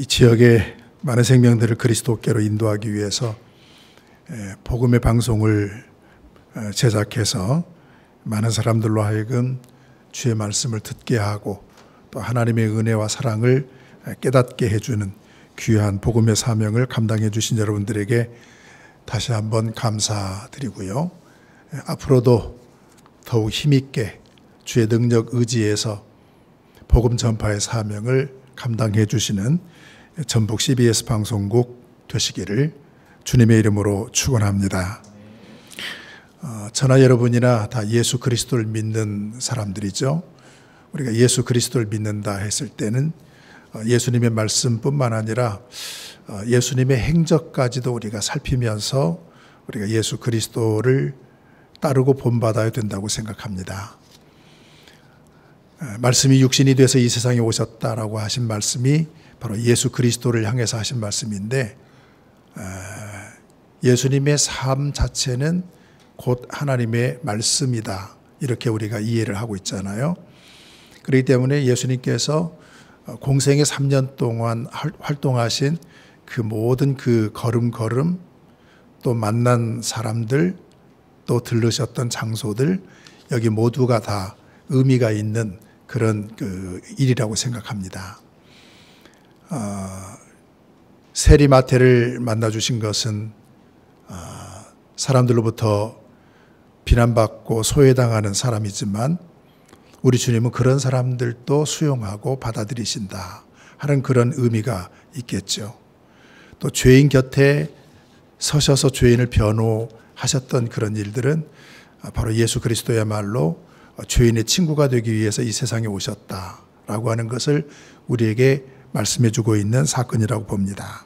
이 지역의 많은 생명들을 그리스도께로 인도하기 위해서 복음의 방송을 제작해서 많은 사람들로 하여금 주의 말씀을 듣게 하고 또 하나님의 은혜와 사랑을 깨닫게 해주는 귀한 복음의 사명을 감당해 주신 여러분들에게 다시 한번 감사드리고요. 앞으로도 더욱 힘있게 주의 능력 의지에서 복음 전파의 사명을 감당해 주시는 전북 CBS 방송국 되시기를 주님의 이름으로 축원합니다. 저나 여러분이나 다 예수 그리스도를 믿는 사람들이죠. 우리가 예수 그리스도를 믿는다 했을 때는 예수님의 말씀뿐만 아니라 예수님의 행적까지도 우리가 살피면서 우리가 예수 그리스도를 따르고 본받아야 된다고 생각합니다. 말씀이 육신이 돼서 이 세상에 오셨다라고 하신 말씀이 바로 예수 그리스도를 향해서 하신 말씀인데, 예수님의 삶 자체는 곧 하나님의 말씀이다, 이렇게 우리가 이해를 하고 있잖아요. 그렇기 때문에 예수님께서 공생의 3년 동안 활동하신 그 모든 그 걸음걸음, 또 만난 사람들, 또 들르셨던 장소들, 여기 모두가 다 의미가 있는 그런 그 일이라고 생각합니다. 세리마태를 만나주신 것은 사람들로부터 비난받고 소외당하는 사람이지만 우리 주님은 그런 사람들도 수용하고 받아들이신다 하는 그런 의미가 있겠죠. 또 죄인 곁에 서셔서 죄인을 변호하셨던 그런 일들은 바로 예수 그리스도야말로 죄인의 친구가 되기 위해서 이 세상에 오셨다라고 하는 것을 우리에게 말씀해 주고 있는 사건이라고 봅니다.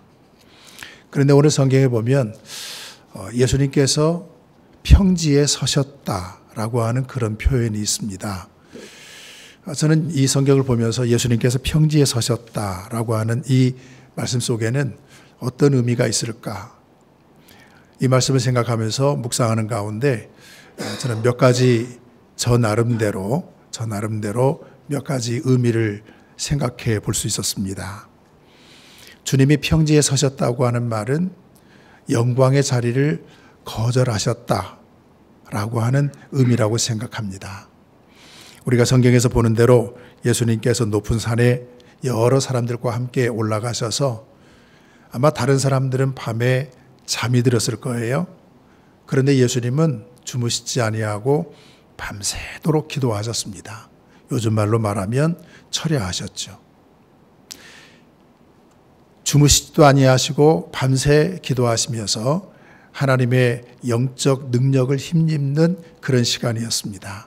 그런데 오늘 성경에 보면 예수님께서 평지에 서셨다라고 하는 그런 표현이 있습니다. 저는 이 성경을 보면서 예수님께서 평지에 서셨다라고 하는 이 말씀 속에는 어떤 의미가 있을까? 이 말씀을 생각하면서 묵상하는 가운데 저는 몇 가지 저 나름대로 몇 가지 의미를 생각해 볼 수 있었습니다. 주님이 평지에 서셨다고 하는 말은 영광의 자리를 거절하셨다라고 하는 의미라고 생각합니다. 우리가 성경에서 보는 대로 예수님께서 높은 산에 여러 사람들과 함께 올라가셔서 아마 다른 사람들은 밤에 잠이 들었을 거예요. 그런데 예수님은 주무시지 아니하고 밤새도록 기도하셨습니다. 요즘 말로 말하면 철야하셨죠. 주무시지도 아니하시고 밤새 기도하시면서 하나님의 영적 능력을 힘입는 그런 시간이었습니다.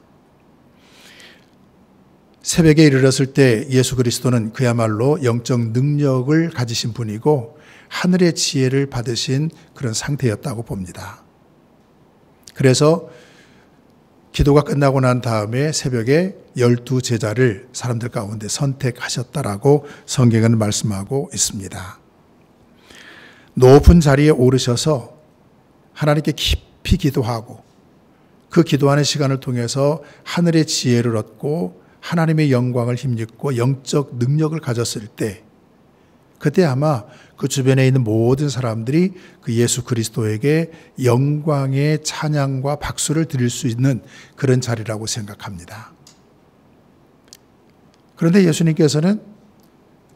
새벽에 이르렀을 때 예수 그리스도는 그야말로 영적 능력을 가지신 분이고 하늘의 지혜를 받으신 그런 상태였다고 봅니다. 그래서 기도가 끝나고 난 다음에 새벽에 12 제자를 사람들 가운데 선택하셨다라고 성경은 말씀하고 있습니다. 높은 자리에 오르셔서 하나님께 깊이 기도하고 그 기도하는 시간을 통해서 하늘의 지혜를 얻고 하나님의 영광을 힘입고 영적 능력을 가졌을 때, 그때 아마 그 주변에 있는 모든 사람들이 그 예수 그리스도에게 영광의 찬양과 박수를 드릴 수 있는 그런 자리라고 생각합니다. 그런데 예수님께서는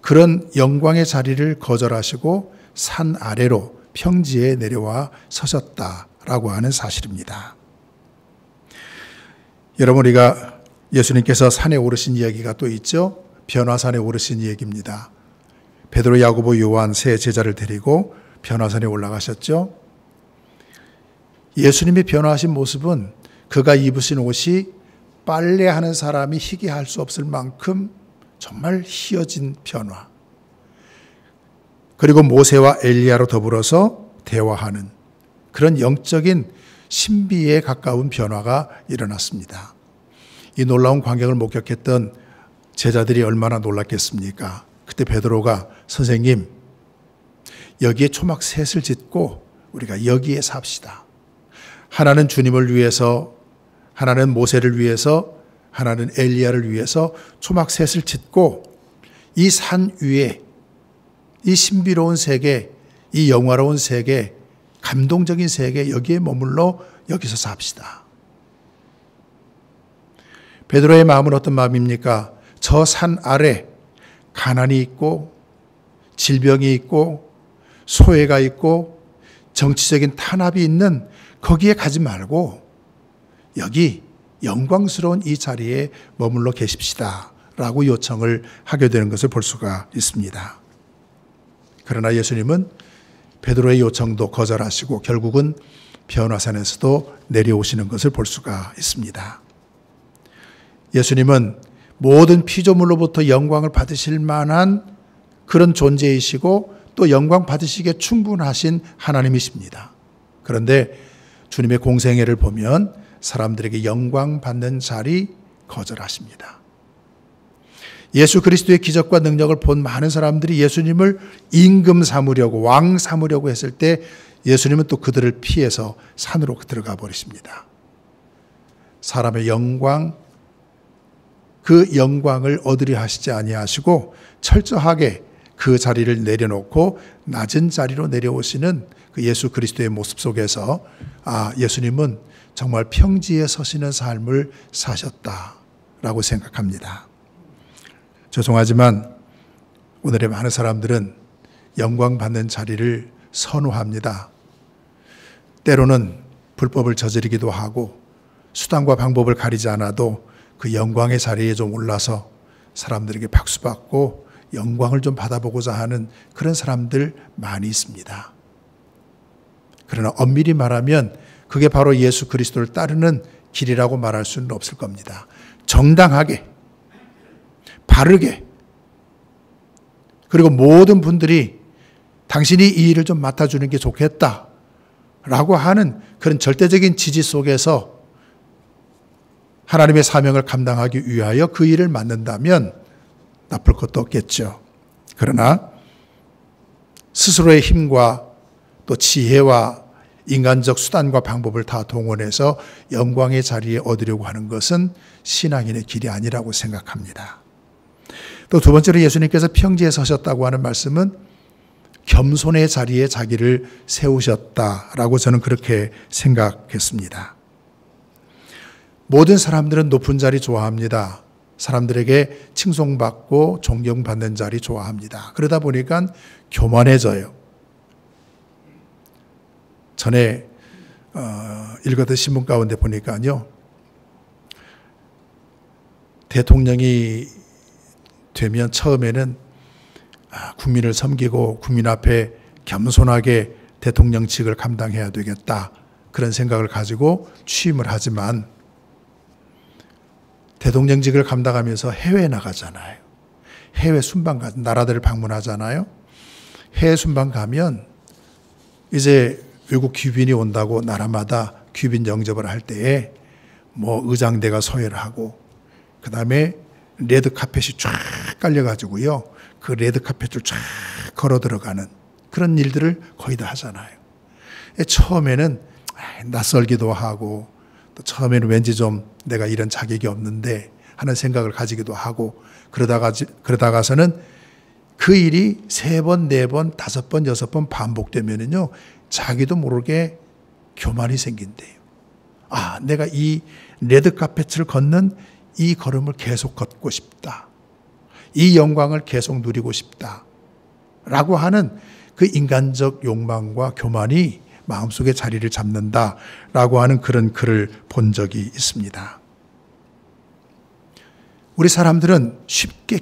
그런 영광의 자리를 거절하시고 산 아래로 평지에 내려와 서셨다라고 하는 사실입니다. 여러분, 우리가 예수님께서 산에 오르신 이야기가 또 있죠. 변화산에 오르신 이야기입니다. 베드로, 야고보, 요한 세 제자를 데리고 변화산에 올라가셨죠. 예수님의 변화하신 모습은 그가 입으신 옷이 빨래하는 사람이 희귀할 수 없을 만큼 정말 희어진 변화, 그리고 모세와 엘리야로 더불어서 대화하는 그런 영적인 신비에 가까운 변화가 일어났습니다. 이 놀라운 광경을 목격했던 제자들이 얼마나 놀랐겠습니까? 그때 베드로가 선생님, 여기에 초막 셋을 짓고 우리가 여기에 삽시다. 하나는 주님을 위해서, 하나는 모세를 위해서, 하나는 엘리야를 위해서 초막 셋을 짓고 이 산 위에 이 신비로운 세계, 이 영화로운 세계, 감동적인 세계, 여기에 머물러 여기서 삽시다. 베드로의 마음은 어떤 마음입니까? 저 산 아래 가난이 있고 질병이 있고 소외가 있고 정치적인 탄압이 있는 거기에 가지 말고 여기 영광스러운 이 자리에 머물러 계십시다 라고 요청을 하게 되는 것을 볼 수가 있습니다. 그러나 예수님은 베드로의 요청도 거절하시고 결국은 변화산에서도 내려오시는 것을 볼 수가 있습니다. 예수님은 모든 피조물로부터 영광을 받으실 만한 그런 존재이시고 또 영광 받으시기에 충분하신 하나님이십니다. 그런데 주님의 공생애를 보면 사람들에게 영광 받는 자리 거절하십니다. 예수 그리스도의 기적과 능력을 본 많은 사람들이 예수님을 임금 삼으려고 왕 삼으려고 했을 때 예수님은 또 그들을 피해서 산으로 들어가 버리십니다. 사람의 영광, 그 영광을 얻으려 하시지 아니하시고 철저하게 그 자리를 내려놓고 낮은 자리로 내려오시는 그 예수 그리스도의 모습 속에서 예수님은 정말 평지에 서시는 삶을 사셨다라고 생각합니다. 죄송하지만 오늘의 많은 사람들은 영광 받는 자리를 선호합니다. 때로는 불법을 저지르기도 하고 수단과 방법을 가리지 않아도 그 영광의 자리에 좀 올라서 사람들에게 박수받고 영광을 좀 받아보고자 하는 그런 사람들 많이 있습니다. 그러나 엄밀히 말하면 그게 바로 예수 그리스도를 따르는 길이라고 말할 수는 없을 겁니다. 정당하게, 바르게, 그리고 모든 분들이 당신이 이 일을 좀 맡아주는 게 좋겠다라고 하는 그런 절대적인 지지 속에서 하나님의 사명을 감당하기 위하여 그 일을 맡는다면 나쁠 것도 없겠죠. 그러나 스스로의 힘과 또 지혜와 인간적 수단과 방법을 다 동원해서 영광의 자리에 얻으려고 하는 것은 신앙인의 길이 아니라고 생각합니다. 또 두 번째로 예수님께서 평지에 서셨다고 하는 말씀은 겸손의 자리에 자기를 세우셨다라고 저는 그렇게 생각했습니다. 모든 사람들은 높은 자리 좋아합니다. 사람들에게 칭송받고 존경받는 자리 좋아합니다. 그러다 보니까 교만해져요. 전에 읽었던 신문 가운데 보니까요, 대통령이 되면 처음에는 국민을 섬기고 국민 앞에 겸손하게 대통령직을 감당해야 되겠다, 그런 생각을 가지고 취임을 하지만 대통령직을 감당하면서 해외에 나가잖아요. 해외 순방 가는 나라들을 방문하잖아요. 해외 순방 가면 이제 외국 귀빈이 온다고 나라마다 귀빈 영접을 할 때에 뭐 의장대가 서해를 하고 그 다음에 레드 카펫이 쫙 깔려가지고요, 그 레드 카펫을 쫙 걸어 들어가는 그런 일들을 거의 다 하잖아요. 처음에는 낯설기도 하고 또 처음에는 왠지 좀 내가 이런 자격이 없는데 하는 생각을 가지기도 하고 그러다가서는 그 일이 3번, 4번, 5번, 6번 반복되면은요, 자기도 모르게 교만이 생긴대요. 내가 이 레드 카펫을 걷는 이 걸음을 계속 걷고 싶다. 이 영광을 계속 누리고 싶다. 라고 하는 그 인간적 욕망과 교만이 마음속에 자리를 잡는다라고 하는 그런 글을 본 적이 있습니다. 우리 사람들은 쉽게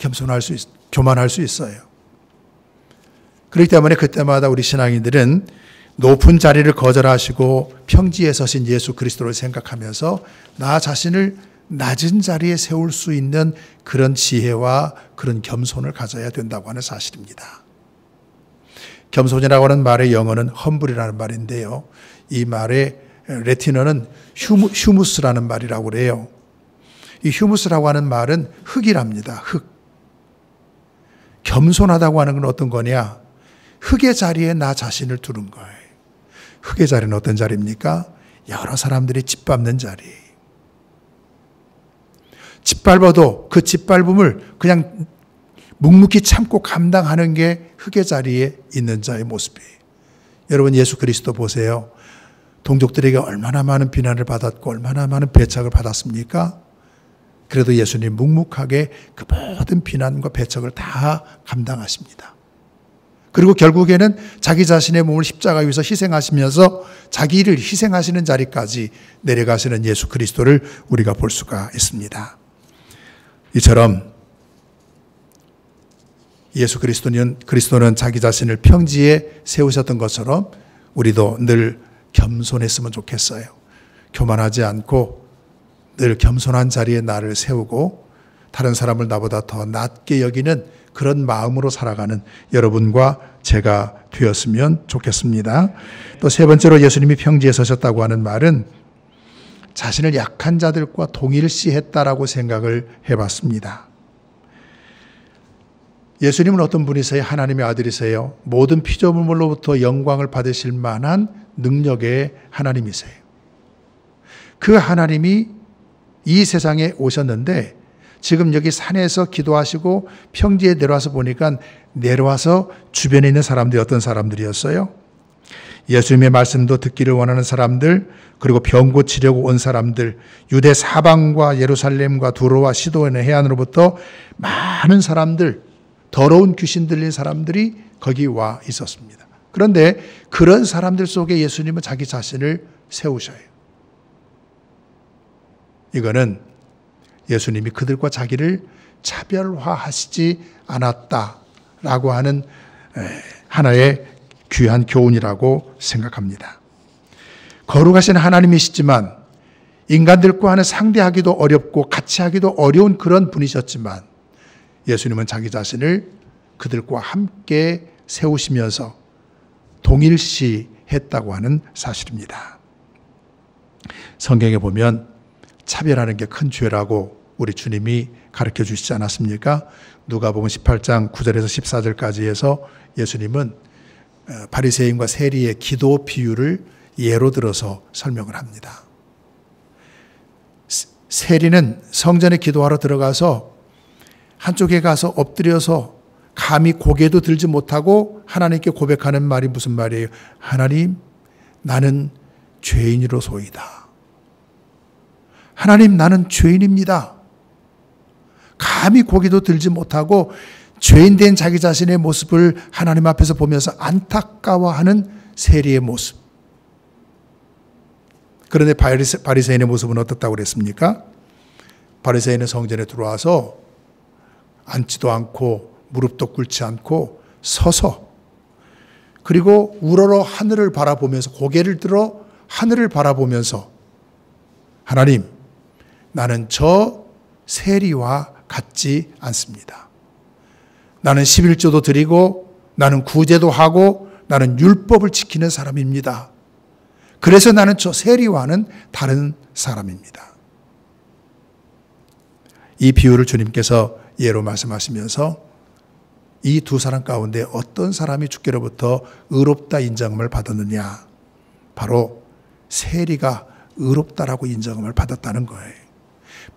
교만할 수 있어요. 그렇기 때문에 그때마다 우리 신앙인들은 높은 자리를 거절하시고 평지에 서신 예수 그리스도를 생각하면서 나 자신을 낮은 자리에 세울 수 있는 그런 지혜와 그런 겸손을 가져야 된다고 하는 사실입니다. 겸손이라고 하는 말의 영어는 험블이라는 말인데요, 이 말의 레티너는 휴무스라는 말이라고 그래요. 이 휴무스라고 하는 말은 흙이랍니다. 흙. 겸손하다고 하는 건 어떤 거냐? 흙의 자리에 나 자신을 두는 거예요. 흙의 자리는 어떤 자리입니까? 여러 사람들이 짓밟는 자리. 짓밟아도 그 짓밟음을 그냥 묵묵히 참고 감당하는 게 흙의 자리에 있는 자의 모습이에요. 여러분, 예수 그리스도 보세요. 동족들에게 얼마나 많은 비난을 받았고 얼마나 많은 배척을 받았습니까? 그래도 예수님 묵묵하게 그 모든 비난과 배척을 다 감당하십니다. 그리고 결국에는 자기 자신의 몸을 십자가 위에서 희생하시면서 자기를 희생하시는 자리까지 내려가시는 예수 그리스도를 우리가 볼 수가 있습니다. 이처럼 예수 그리스도는 자기 자신을 평지에 세우셨던 것처럼 우리도 늘 겸손했으면 좋겠어요. 교만하지 않고 늘 겸손한 자리에 나를 세우고 다른 사람을 나보다 더 낮게 여기는 그런 마음으로 살아가는 여러분과 제가 되었으면 좋겠습니다. 또 세 번째로 예수님이 평지에 서셨다고 하는 말은 자신을 약한 자들과 동일시했다라고 생각을 해봤습니다. 예수님은 어떤 분이세요? 하나님의 아들이세요. 모든 피조물로부터 영광을 받으실 만한 능력의 하나님이세요. 그 하나님이 이 세상에 오셨는데 지금 여기 산에서 기도하시고 평지에 내려와서 보니까 내려와서 주변에 있는 사람들이 어떤 사람들이었어요? 예수님의 말씀도 듣기를 원하는 사람들, 그리고 병 고치려고 온 사람들, 유대 사방과 예루살렘과 두로와 시돈의 해안으로부터 많은 사람들, 더러운 귀신 들린 사람들이 거기 와 있었습니다. 그런데 그런 사람들 속에 예수님은 자기 자신을 세우셔요. 이거는 예수님이 그들과 자기를 차별화하시지 않았다라고 하는 하나의 귀한 교훈이라고 생각합니다. 거룩하신 하나님이시지만 인간들과는 상대하기도 어렵고 같이 하기도 어려운 그런 분이셨지만 예수님은 자기 자신을 그들과 함께 세우시면서 동일시했다고 하는 사실입니다. 성경에 보면 차별하는 게 큰 죄라고 우리 주님이 가르쳐 주시지 않았습니까? 누가복음 18장 9절에서 14절까지 해서 예수님은 바리새인과 세리의 기도 비유를 예로 들어서 설명을 합니다. 세리는 성전에 기도하러 들어가서 한쪽에 가서 엎드려서 감히 고개도 들지 못하고 하나님께 고백하는 말이 무슨 말이에요? 하나님, 나는 죄인이로소이다. 하나님, 나는 죄인입니다. 감히 고개도 들지 못하고 죄인된 자기 자신의 모습을 하나님 앞에서 보면서 안타까워하는 세리의 모습. 그런데 바리새인의 모습은 어떻다고 그랬습니까? 바리새인은 성전에 들어와서 앉지도 않고 무릎도 꿇지 않고 서서, 그리고 우러러 하늘을 바라보면서 고개를 들어 하늘을 바라보면서 하나님, 나는 저 세리와 같지 않습니다. 나는 11조도 드리고 나는 구제도 하고 나는 율법을 지키는 사람입니다. 그래서 나는 저 세리와는 다른 사람입니다. 이 비유를 주님께서 예로 말씀하시면서 이 두 사람 가운데 어떤 사람이 주께로부터 의롭다 인정함을 받았느냐? 바로 세리가 의롭다라고 인정함을 받았다는 거예요.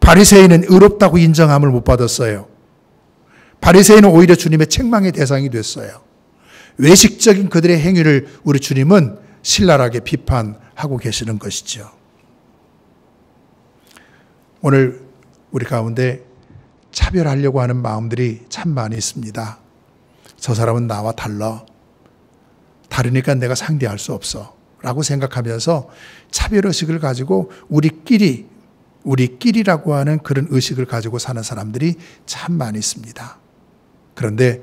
바리새인은 의롭다고 인정함을 못 받았어요. 바리새인은 오히려 주님의 책망의 대상이 됐어요. 외식적인 그들의 행위를 우리 주님은 신랄하게 비판하고 계시는 것이죠. 오늘 우리 가운데 차별하려고 하는 마음들이 참 많이 있습니다. 저 사람은 나와 달라. 다르니까 내가 상대할 수 없어. 라고 생각하면서 차별의식을 가지고 우리끼리라고 하는 그런 의식을 가지고 사는 사람들이 참 많이 있습니다. 그런데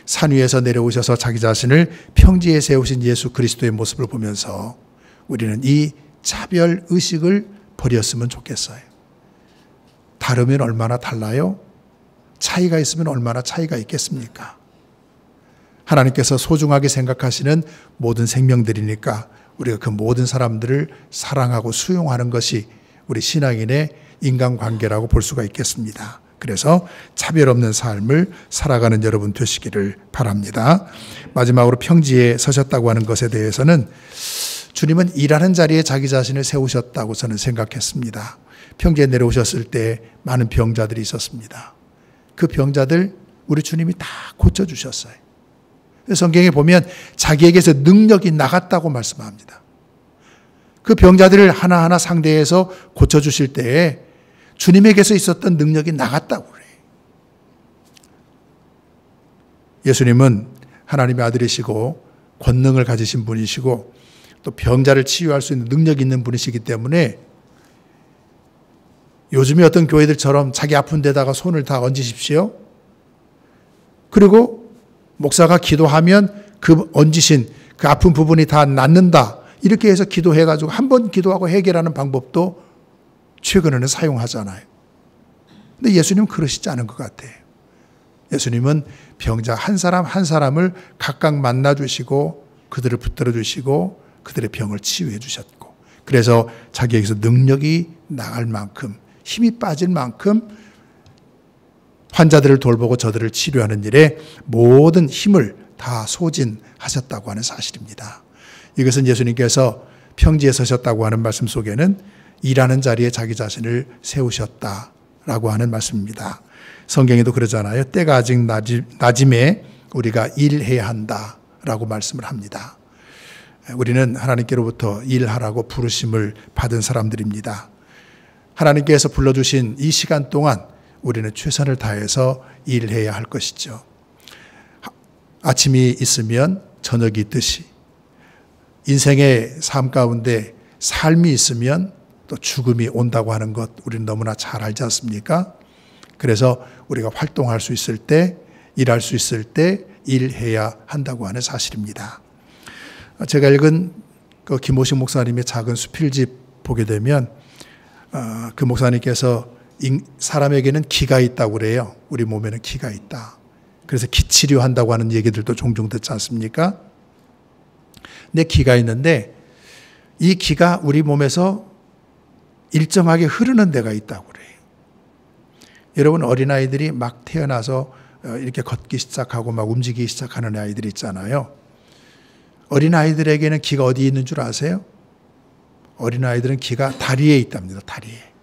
산 위에서 내려오셔서 자기 자신을 평지에 세우신 예수 그리스도의 모습을 보면서 우리는 이 차별의식을 버렸으면 좋겠어요. 다르면 얼마나 달라요? 차이가 있으면 얼마나 차이가 있겠습니까? 하나님께서 소중하게 생각하시는 모든 생명들이니까 우리가 그 모든 사람들을 사랑하고 수용하는 것이 우리 신앙인의 인간관계라고 볼 수가 있겠습니다. 그래서 차별 없는 삶을 살아가는 여러분 되시기를 바랍니다. 마지막으로 평지에 서셨다고 하는 것에 대해서는 주님은 일하는 자리에 자기 자신을 세우셨다고 저는 생각했습니다. 평지에 내려오셨을 때 많은 병자들이 있었습니다. 그 병자들 우리 주님이 다 고쳐주셨어요. 성경에 보면 자기에게서 능력이 나갔다고 말씀합니다. 그 병자들을 하나하나 상대해서 고쳐주실 때에 주님에게서 있었던 능력이 나갔다고 그래요. 예수님은 하나님의 아들이시고 권능을 가지신 분이시고 또 병자를 치유할 수 있는 능력이 있는 분이시기 때문에 요즘에 어떤 교회들처럼 자기 아픈 데다가 손을 다 얹으십시오. 그리고 목사가 기도하면 그 얹으신 그 아픈 부분이 다 낫는다. 이렇게 해서 기도해가지고 한 번 기도하고 해결하는 방법도 최근에는 사용하잖아요. 근데 예수님은 그러시지 않은 것 같아요. 예수님은 병자 한 사람 한 사람을 각각 만나주시고 그들을 붙들어 주시고 그들의 병을 치유해 주셨고 그래서 자기에게서 능력이 나갈 만큼 힘이 빠질 만큼 환자들을 돌보고 저들을 치료하는 일에 모든 힘을 다 소진하셨다고 하는 사실입니다. 이것은 예수님께서 평지에 서셨다고 하는 말씀 속에는 일하는 자리에 자기 자신을 세우셨다라고 하는 말씀입니다. 성경에도 그러잖아요. 때가 아직 낮임에 우리가 일해야 한다라고 말씀을 합니다. 우리는 하나님께로부터 일하라고 부르심을 받은 사람들입니다. 하나님께서 불러주신 이 시간 동안 우리는 최선을 다해서 일해야 할 것이죠. 아침이 있으면 저녁이 있듯이 인생의 삶 가운데 삶이 있으면 또 죽음이 온다고 하는 것 우리는 너무나 잘 알지 않습니까? 그래서 우리가 활동할 수 있을 때, 일할 수 있을 때 일해야 한다고 하는 사실입니다. 제가 읽은 그 김호식 목사님의 작은 수필집 보게 되면 그 목사님께서 사람에게는 기가 있다고 그래요. 우리 몸에는 기가 있다. 그래서 기치료한다고 하는 얘기들도 종종 듣지 않습니까? 근데 기가 있는데 이 기가 우리 몸에서 일정하게 흐르는 데가 있다고 그래요. 여러분 어린아이들이 막 태어나서 이렇게 걷기 시작하고 막 움직이기 시작하는 아이들이 있잖아요. 어린아이들에게는 기가 어디에 있는 줄 아세요? 어린아이들은 기가 다리에 있답니다. 다리에.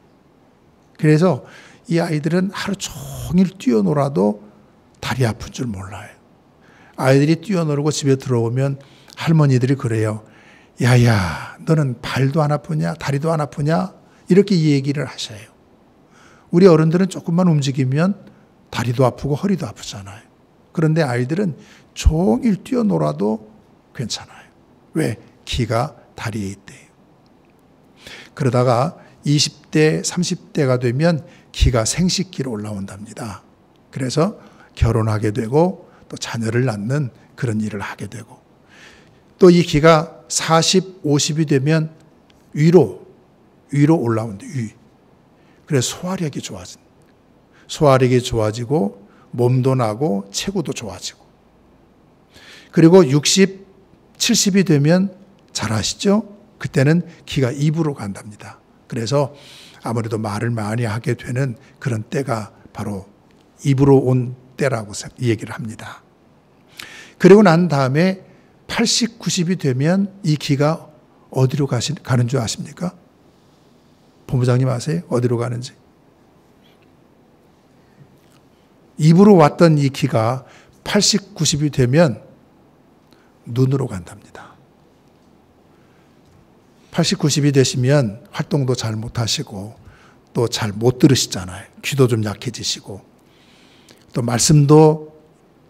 그래서 이 아이들은 하루 종일 뛰어놀아도 다리 아픈 줄 몰라요. 아이들이 뛰어놀고 집에 들어오면 할머니들이 그래요. 야야, 너는 발도 안 아프냐? 다리도 안 아프냐? 이렇게 얘기를 하셔요. 우리 어른들은 조금만 움직이면 다리도 아프고 허리도 아프잖아요. 그런데 아이들은 종일 뛰어놀아도 괜찮아요. 왜? 기가 다리에 있대요. 그러다가 20대, 30대가 되면 기가 생식기로 올라온답니다. 그래서 결혼하게 되고 또 자녀를 낳는 그런 일을 하게 되고 또 이 기가 40, 50이 되면 위로 올라온대. 그래서 소화력이 좋아진다. 소화력이 좋아지고 몸도 나고 체구도 좋아지고 그리고 60, 70이 되면 잘 아시죠? 그때는 기가 입으로 간답니다. 그래서 아무래도 말을 많이 하게 되는 그런 때가 바로 입으로 온 때라고 얘기를 합니다. 그리고 난 다음에 80, 90이 되면 이 기가 어디로 가는 줄 아십니까? 본부장님 아세요? 어디로 가는지? 입으로 왔던 이 기가 80, 90이 되면 눈으로 간답니다. 80, 90이 되시면 활동도 잘 못하시고 또 잘 못 들으시잖아요. 귀도 좀 약해지시고 또 말씀도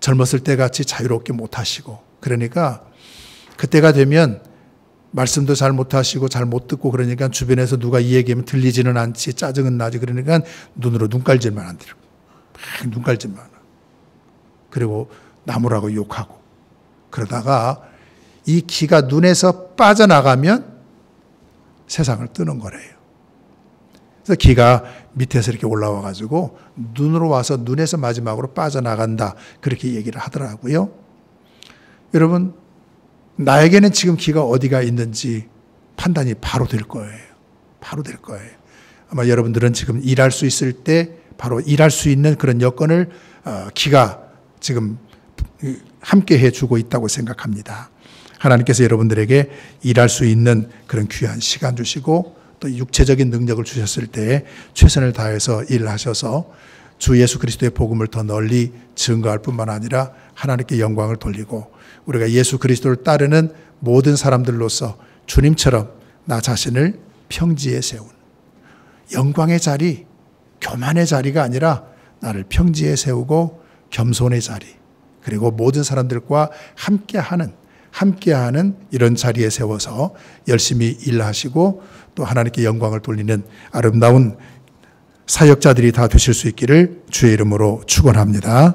젊었을 때 같이 자유롭게 못하시고 그러니까 그때가 되면 말씀도 잘 못하시고 잘 못 듣고 그러니까 주변에서 누가 이 얘기하면 들리지는 않지 짜증은 나지 그러니까 눈으로 눈깔질만 안 들고 눈깔질만 하고 그리고 나무라고 욕하고 그러다가 이 기가 눈에서 빠져나가면 세상을 뜨는 거래요. 그래서 기가 밑에서 이렇게 올라와 가지고 눈으로 와서 눈에서 마지막으로 빠져나간다 그렇게 얘기를 하더라고요. 여러분 나에게는 지금 기가 어디가 있는지 판단이 바로 될 거예요. 바로 될 거예요. 아마 여러분들은 지금 일할 수 있을 때 바로 일할 수 있는 그런 여건을 기가 지금 함께 해주고 있다고 생각합니다. 하나님께서 여러분들에게 일할 수 있는 그런 귀한 시간 주시고 또 육체적인 능력을 주셨을 때 최선을 다해서 일하셔서 주 예수 그리스도의 복음을 더 널리 증거할 뿐만 아니라 하나님께 영광을 돌리고 우리가 예수 그리스도를 따르는 모든 사람들로서 주님처럼 나 자신을 평지에 세운 영광의 자리, 교만의 자리가 아니라 나를 평지에 세우고 겸손의 자리, 그리고 모든 사람들과 함께하는 이런 자리에 세워서 열심히 일하시고 또 하나님께 영광을 돌리는 아름다운 사역자들이 다 되실 수 있기를 주의 이름으로 축원합니다.